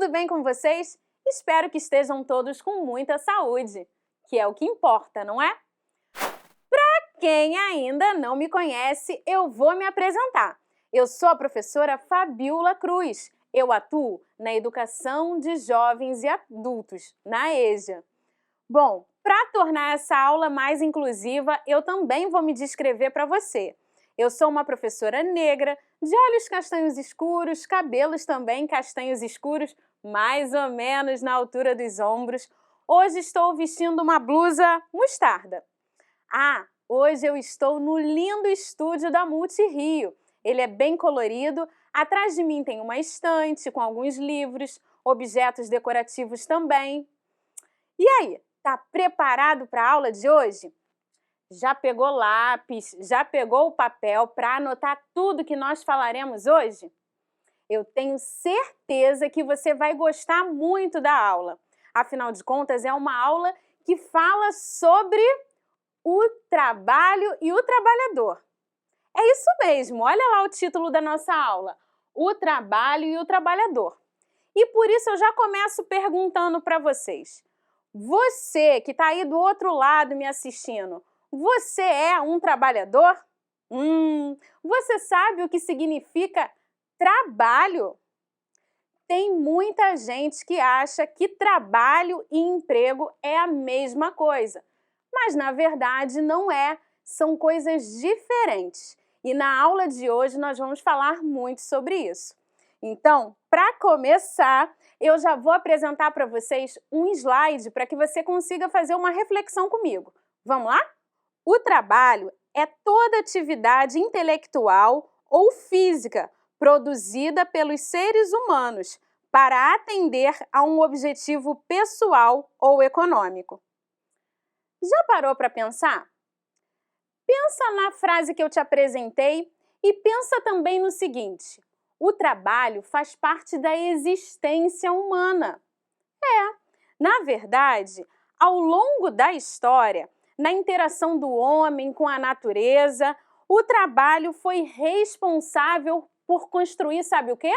tudo bem com vocês? Espero que estejam todos com muita saúde, que é o que importa, não é? Para quem ainda não me conhece, eu vou me apresentar. Eu sou a professora Fabiola Cruz. Eu atuo na educação de jovens e adultos, na EJA. Bom, para tornar essa aula mais inclusiva, eu também vou me descrever para você. Eu sou uma professora negra, de olhos castanhos escuros, cabelos também castanhos escuros, mais ou menos na altura dos ombros. Hoje estou vestindo uma blusa mostarda. Hoje eu estou no lindo estúdio da Multirio. Ele é bem colorido. Atrás de mim tem uma estante com alguns livros, objetos decorativos também. E aí, tá preparado para a aula de hoje? Já pegou lápis, já pegou o papel para anotar tudo que nós falaremos hoje? Eu tenho certeza que você vai gostar muito da aula. Afinal de contas, é uma aula que fala sobre o trabalho e o trabalhador. É isso mesmo, olha lá o título da nossa aula, o trabalho e o trabalhador. E por isso eu já começo perguntando para vocês. Você que está aí do outro lado me assistindo, você é um trabalhador? Você sabe o que significa trabalho? Tem muita gente que acha que trabalho e emprego é a mesma coisa, mas na verdade não é, são coisas diferentes. E na aula de hoje nós vamos falar muito sobre isso. Então, para começar, eu já vou apresentar para vocês um slide para que você consiga fazer uma reflexão comigo. Vamos lá? O trabalho é toda atividade intelectual ou física produzida pelos seres humanos para atender a um objetivo pessoal ou econômico. Já parou para pensar? Pensa na frase que eu te apresentei e pensa também no seguinte: o trabalho faz parte da existência humana. Na verdade, ao longo da história, na interação do homem com a natureza, o trabalho foi responsável por construir, sabe o quê?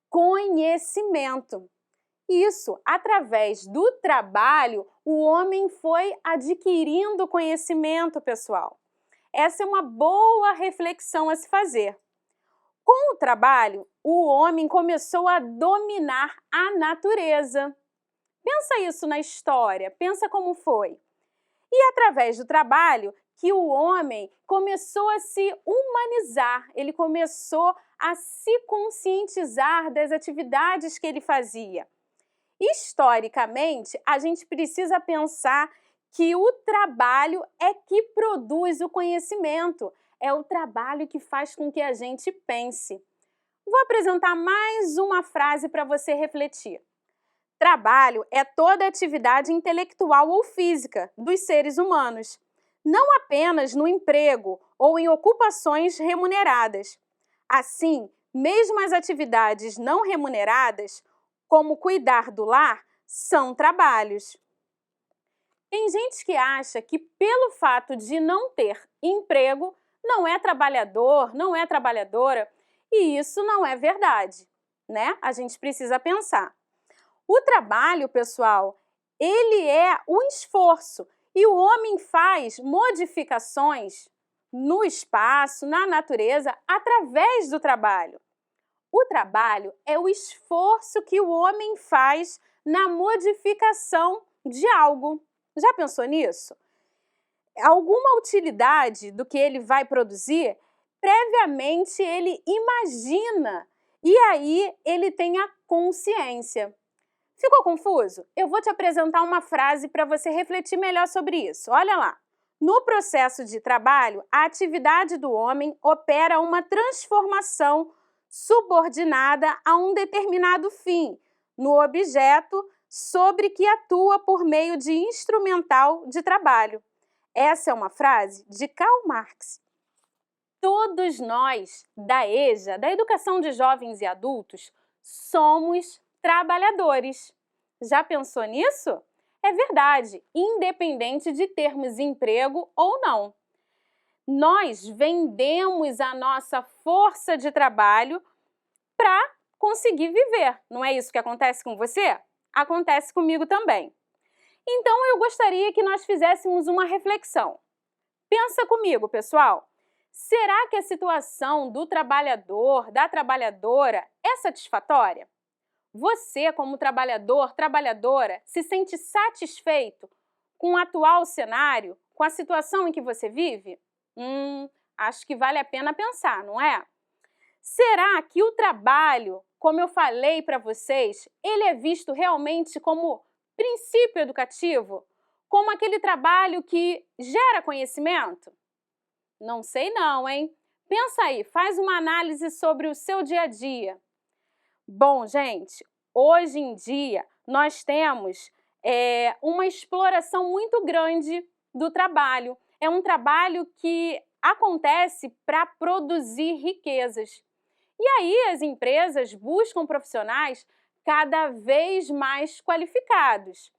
Conhecimento. Isso, através do trabalho, o homem foi adquirindo conhecimento, pessoal. Essa é uma boa reflexão a se fazer. Com o trabalho, o homem começou a dominar a natureza. Pensa isso na história, pensa como foi. E através do trabalho que o homem começou a se humanizar, ele começou a se conscientizar das atividades que ele fazia. Historicamente, a gente precisa pensar que o trabalho é que produz o conhecimento, é o trabalho que faz com que a gente pense. Vou apresentar mais uma frase para você refletir. Trabalho é toda atividade intelectual ou física dos seres humanos, não apenas no emprego ou em ocupações remuneradas. Assim, mesmo as atividades não remuneradas, como cuidar do lar, são trabalhos. Tem gente que acha que pelo fato de não ter emprego, não é trabalhador, não é trabalhadora, e isso não é verdade, né? A gente precisa pensar. O trabalho, pessoal, ele é um esforço e o homem faz modificações no espaço, na natureza, através do trabalho. O trabalho é o esforço que o homem faz na modificação de algo. Já pensou nisso? Alguma utilidade do que ele vai produzir, previamente ele imagina e aí ele tem a consciência. Ficou confuso? Eu vou te apresentar uma frase para você refletir melhor sobre isso. Olha lá. No processo de trabalho, a atividade do homem opera uma transformação subordinada a um determinado fim, no objeto sobre que atua por meio de instrumental de trabalho. Essa é uma frase de Karl Marx. Todos nós, da EJA, da Educação de Jovens e Adultos, somos trabalhadores. Já pensou nisso? É verdade, independente de termos emprego ou não. Nós vendemos a nossa força de trabalho para conseguir viver. Não é isso que acontece com você? Acontece comigo também. Então, eu gostaria que nós fizéssemos uma reflexão. Pensa comigo, pessoal. Será que a situação do trabalhador, da trabalhadora, é satisfatória? Você, como trabalhador, trabalhadora, se sente satisfeito com o atual cenário, com a situação em que você vive? Acho que vale a pena pensar, não é? Será que o trabalho, como eu falei para vocês, ele é visto realmente como princípio educativo? Como aquele trabalho que gera conhecimento? Não sei não, hein? Pensa aí, faz uma análise sobre o seu dia a dia. Bom, gente, hoje em dia nós temos uma exploração muito grande do trabalho. É um trabalho que acontece para produzir riquezas. E aí as empresas buscam profissionais cada vez mais qualificados.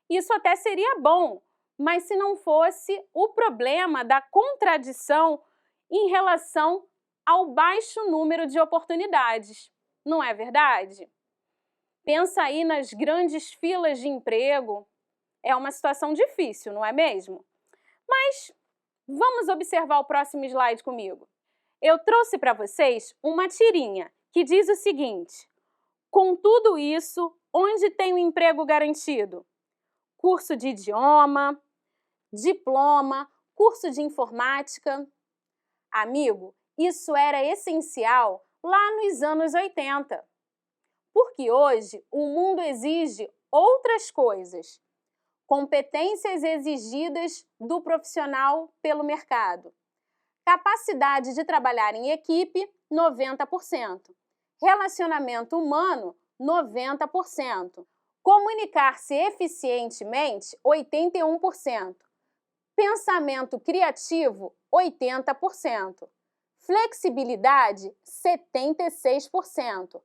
Isso até seria bom, mas se não fosse o problema da contradição em relação ao baixo número de oportunidades. Não é verdade? Pensa aí nas grandes filas de emprego. É uma situação difícil, não é mesmo? Mas vamos observar o próximo slide comigo. Eu trouxe para vocês uma tirinha que diz o seguinte: com tudo isso, onde tem um emprego garantido? Curso de idioma, diploma, curso de informática. Amigo, isso era essencial lá nos anos 80. Porque hoje o mundo exige outras coisas. Competências exigidas do profissional pelo mercado. Capacidade de trabalhar em equipe, 90%. Relacionamento humano, 90%. Comunicar-se eficientemente, 81%. Pensamento criativo, 80%. Flexibilidade, 76%.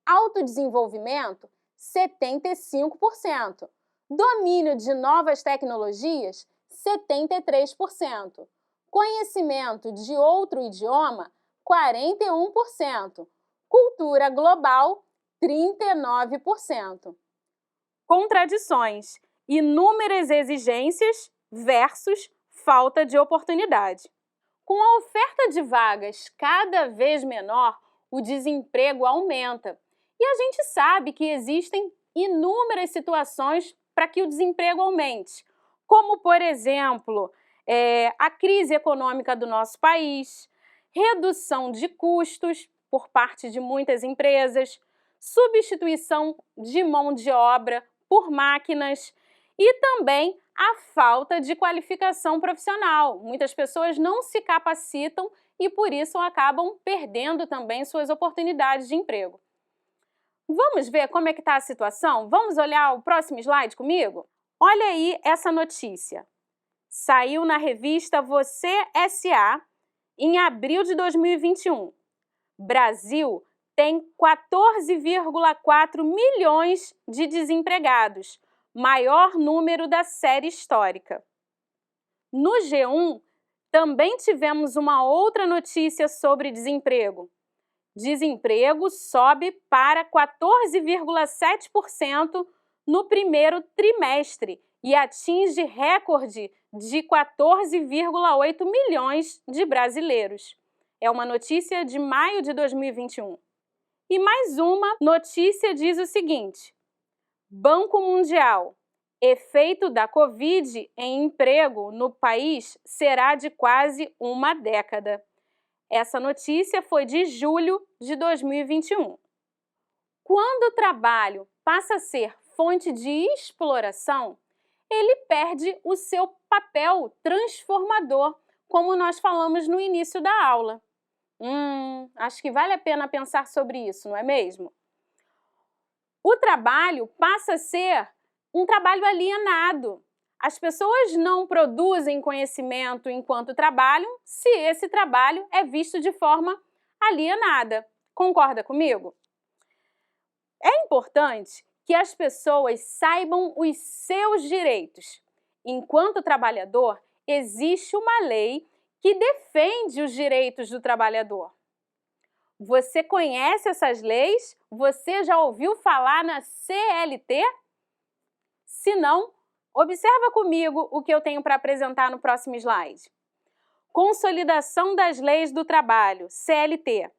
Autodesenvolvimento, 75%. Domínio de novas tecnologias, 73%. Conhecimento de outro idioma, 41%. Cultura global, 39%. Contradições: inúmeras exigências versus falta de oportunidade. Com a oferta de vagas cada vez menor, o desemprego aumenta. E a gente sabe que existem inúmeras situações para que o desemprego aumente, como, por exemplo, a crise econômica do nosso país, redução de custos por parte de muitas empresas, substituição de mão de obra por máquinas e também a falta de qualificação profissional. Muitas pessoas não se capacitam e, por isso, acabam perdendo também suas oportunidades de emprego. Vamos ver como é que está a situação? Vamos olhar o próximo slide comigo? Olha aí essa notícia. Saiu na revista Você S.A. em abril de 2021. Brasil tem 14,4 milhões de desempregados, maior número da série histórica. No G1, também tivemos uma outra notícia sobre desemprego. Desemprego sobe para 14,7% no primeiro trimestre e atinge recorde de 14,8 milhões de brasileiros. É uma notícia de maio de 2021. E mais uma notícia diz o seguinte: Banco Mundial: efeito da Covid em emprego no país será de quase uma década. Essa notícia foi de julho de 2021. Quando o trabalho passa a ser fonte de exploração, ele perde o seu papel transformador, como nós falamos no início da aula. Acho que vale a pena pensar sobre isso, não é mesmo? O trabalho passa a ser um trabalho alienado. As pessoas não produzem conhecimento enquanto trabalham se esse trabalho é visto de forma alienada. Concorda comigo? É importante que as pessoas saibam os seus direitos. Enquanto trabalhador, existe uma lei que defende os direitos do trabalhador. Você conhece essas leis? Você já ouviu falar na CLT? Se não, observa comigo o que eu tenho para apresentar no próximo slide. Consolidação das Leis do Trabalho, CLT,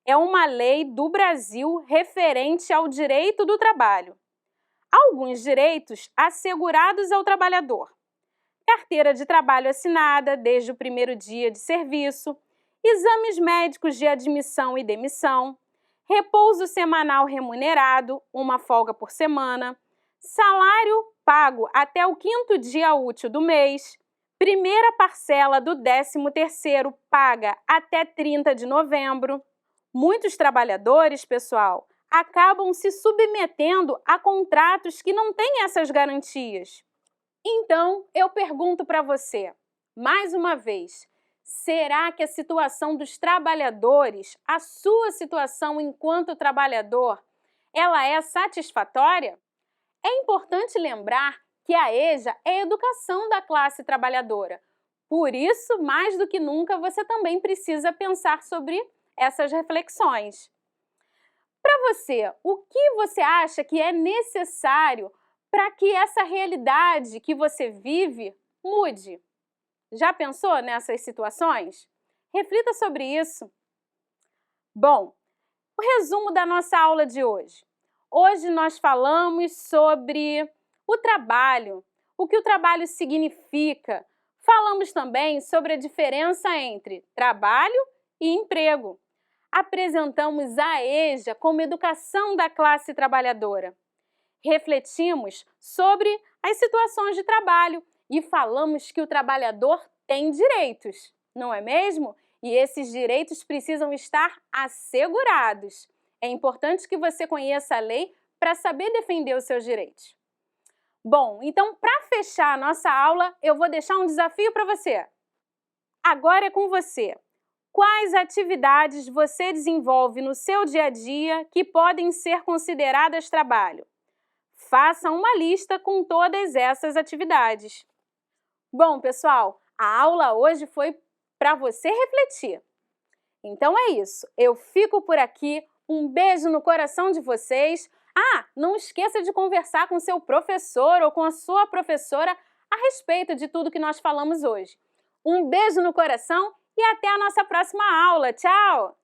é uma lei do Brasil referente ao direito do trabalho. Alguns direitos assegurados ao trabalhador. Carteira de trabalho assinada desde o primeiro dia de serviço, exames médicos de admissão e demissão, repouso semanal remunerado, uma folga por semana, salário pago até o 5º dia útil do mês, primeira parcela do 13º paga até 30 de novembro. Muitos trabalhadores, pessoal, acabam se submetendo a contratos que não têm essas garantias. Então, eu pergunto para você, mais uma vez, será que a situação dos trabalhadores, a sua situação enquanto trabalhador, ela é satisfatória? É importante lembrar que a EJA é a educação da classe trabalhadora. Por isso, mais do que nunca, você também precisa pensar sobre essas reflexões. Para você, o que você acha que é necessário para que essa realidade que você vive mude? Já pensou nessas situações? Reflita sobre isso. Bom, o resumo da nossa aula de hoje. Hoje nós falamos sobre o trabalho, o que o trabalho significa. Falamos também sobre a diferença entre trabalho e emprego. Apresentamos a EJA como educação da classe trabalhadora. Refletimos sobre as situações de trabalho e falamos que o trabalhador tem direitos, não é mesmo? E esses direitos precisam estar assegurados. É importante que você conheça a lei para saber defender os seus direitos. Bom, então, para fechar a nossa aula, eu vou deixar um desafio para você. Agora é com você. Quais atividades você desenvolve no seu dia a dia que podem ser consideradas trabalho? Faça uma lista com todas essas atividades. Bom, pessoal, a aula hoje foi para você refletir. Então é isso, eu fico por aqui, um beijo no coração de vocês. Não esqueça de conversar com seu professor ou com a sua professora a respeito de tudo que nós falamos hoje. Um beijo no coração e até a nossa próxima aula. Tchau!